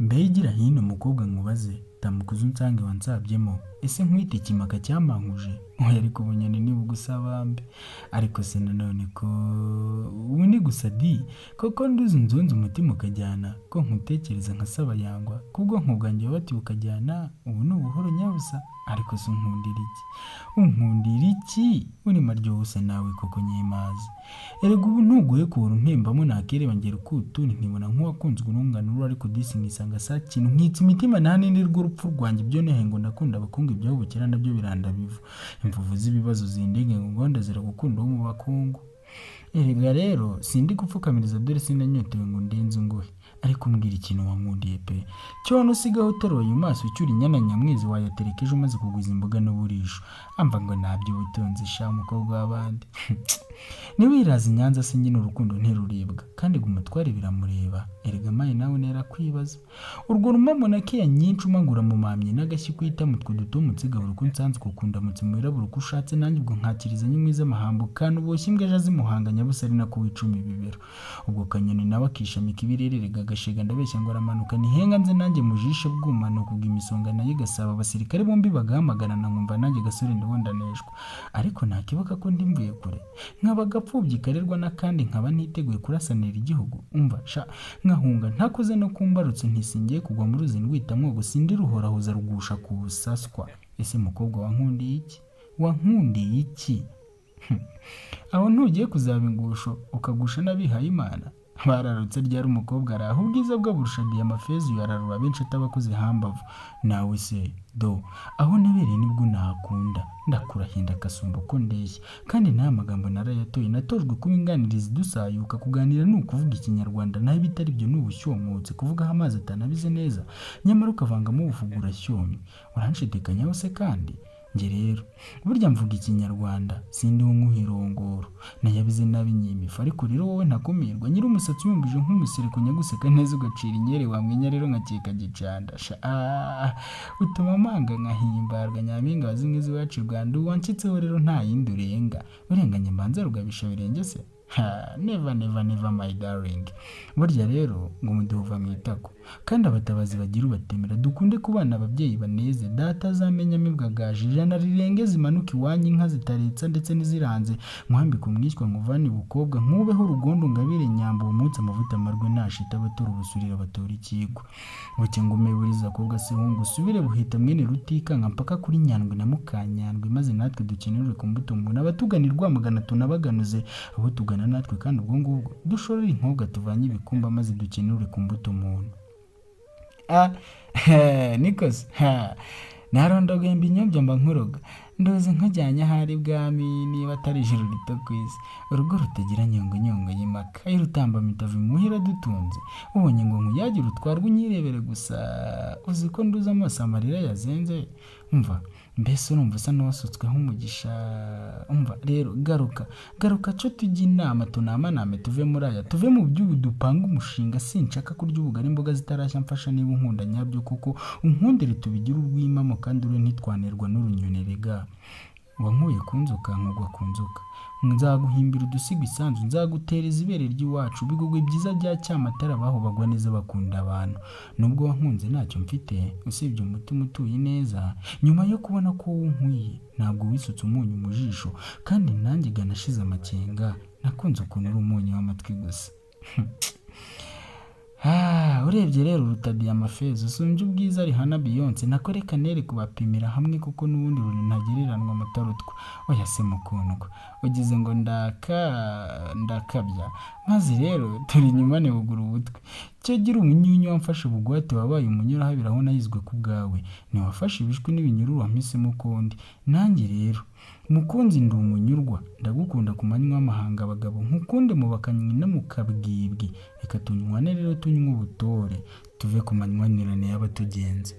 Mbegira hino umukobwa nkubaze tamukuze unsange wansabyemo ese nkwite ikimaka cyamankuje oya ariko ubunyoni ni bugusabambe ariko se nanone ko ubu ni gusa di koko nduzi nzunze umutima ukajyana ko nkutekereza nkasaba yangwa kubwo nkubwanjye bati ukajyana ubu ni ubuhoro nyabusa ariko se unkundira iki uri maryo usa nawe koko nyemazi erega ubu ntugoye kubura untembamo nakereba ngera ukutu nkibona nk'uwakunzwe urungano ariko disi nkisanga saa kintu nkitse imitima ntanindi rw'urupfu rwanjye ibyo nehe ngo ndakunda abakungu ibyo bukera nabyo biranda bivu imvuvu z'ibibazo zindenge ngo ngonda zira gukunda wo mu bakungu erega rero sindi gupfukamiriza dore sinanyotewe ngo ndenze ngohe ariko mbwira ikintu wankundiye pe cyono usigaho utoroye maso ucyura inyana nyamwizi wayatereka ejo umaze kugwiza imboga n'uburisho amva ngo nabyo ubutunzi sha umukobwa w'abandi niwiraza Nyanza se nyine urukundo ntiruribwa kandi gumutware biramureba erega maye nawe nera kwibaza urwo rumamo nakiya nyinshi umangura mu mamye n'agashyi kwita mutwe dutomutse gahoro ko nsanzwe kukunda mutse mwirabura uko ushatse nanjye ubwo nkakiriza nyimwiza amahambo kandi uboshye imbwa ejo zimuhanga nyabusa ari nako wicumi bibero ubwo kanyoni nawe akishamika ibirererega agashega ndabeshya ngo aramanuka nihenga nze nanjye mujishe bwumano kubw'imisonga nayo gasaba abasirikare bombi bagahamagarana nkumva nanjye gasore ndabondaneshwa ariko nakibuka ko ndimvuye kure nkaba gapfubyi karerwa n'akandi nkaba niteguye kurasanira igihugu umva sha nkahunga ntakoze no kumbarutse ntisingiye kugwa mu ruzi ndwitamwo gusindi ruhorahuza rugusha ku busaswa ese mukobwa wankundiye iki aho ntugiye kuzaba ingusho ukagusha n'abihaye Imana bararutse ryari umukobwa araho ubwiza bwo burusha diyamafezi yararura benshi atabakoze hambavu nawe se do aho nebereye nibwo nakunda ndakurahinda kasumba ko ndeshye kandi nta magambo narayatoye natojwe kuba inganirizi dusayuka kuganira ni ukuvuga ikinyarwanda naho bitari byo n'ubushyomutse kuvuga amazi atanabize neza nyamara ukavangamo ubufugura shyomye uranshidikanya se kandi nge rero burya mvuga ikinyarwanda sindi nk'uhirongoro nayabize nabi nyimifa ariko rero wowe ntakumirwa nyiri umusatsi yumbije nk'umusiriko nyaguseka neza ugacira inyere wamwenya rero nkakeka gicanda utuma amanga nkahimbarwa nyampinga wazimwe z'iwacu Rwanda wancitseho rero nta yindi urenga urenganye mbanza rugabisha birenge se never my darling burya rero ngo muduva mwitako kandi abatabazi bagira ubatemera dukunde kubana ababyeyi baneze data azamenya mibwagaje ijana rirenge zimanuka iwanyu inka zitaretsa ndetse niziranze muhambika umwishywa nkuvani bukobwa nkubeho rugondo ngabire nyambo umunsi amavuta amarwe nashita abatora ubusurira batora ikigwa buke ngo meburiza kobwa se hungu usubire buhita mwene rutika nka mpaka kuri Nyandwi na Mukanyandwi maze natwe dukenere ku mbuto umuntu abatuganirwa magana tunabaganuze abo tugana natwe kandi ubwo ngubwo dushorera inkobwa tuvanye ibikumba maze dukenure ku mbuto umuntu nikose narondogoye mbinyobya mba nkuroga ndoze nkajyanye ahari bwami niba atari ijuru rito kwisi urugo rutagira nyongo y'imaka irutamba mitavu muhira dutunze ubonye ngo nkuyagira utwarwa unyirebere gusa uzi ko nduza amaso amarira yazenze umva mbese urumva usa n'uwasutsweho umugisha umva rero garuka cyo tujya inama tunamaname tuve muri aya tuve mu by'ubu dupanga umushinga sinshaka kurya ubugari imboga zitarashya mfasha niba unkunda nyabyo kuko unkundire tubigira urwimamo kandi ure ntitwanerwa n'urunyoni rega wankuye kunzuka nkugwa kunzuka nzaguhimbira udusiga isanzu nzagutereza ibere ry'iwacu bigugwe byiza bya cyamatara baho bagwa neza bakunda abantu nubwo wankunze ntacyo mfite usibye umutima utuye neza nyuma yo kubona ko wunkwiye ntabwo wisutse umunyu mu jisho kandi nanjye ganashize amakenga nakunze ukuntu uri umunyu w'amatwi gusa urebye rero urutadiye amafeza usumbye ubwiza Rihanna Beyonce nakoreka nere kubapimira hamwe kuko n'ubundi ruri ntagereranwa mutarutwa oya se mukundwa ugize ngo ndakabya maze rero turi nyuma ne bugura ubutwe cyo gira umunyunyu wamfashe ubugwate wabaye umunyura habiraho nayizwe ku bwawe ni wafashe ibishwi n'ibinyururu wampisemo kondi nanjye rero mukunzi ndi umunyurwa ndagukunda ku manywa y'amahanga abagabo nkukunde mu bakanywi no mu kabwibwi reka tunywane rero tunywe ubutore tuve ku manywanirane y'abatugenze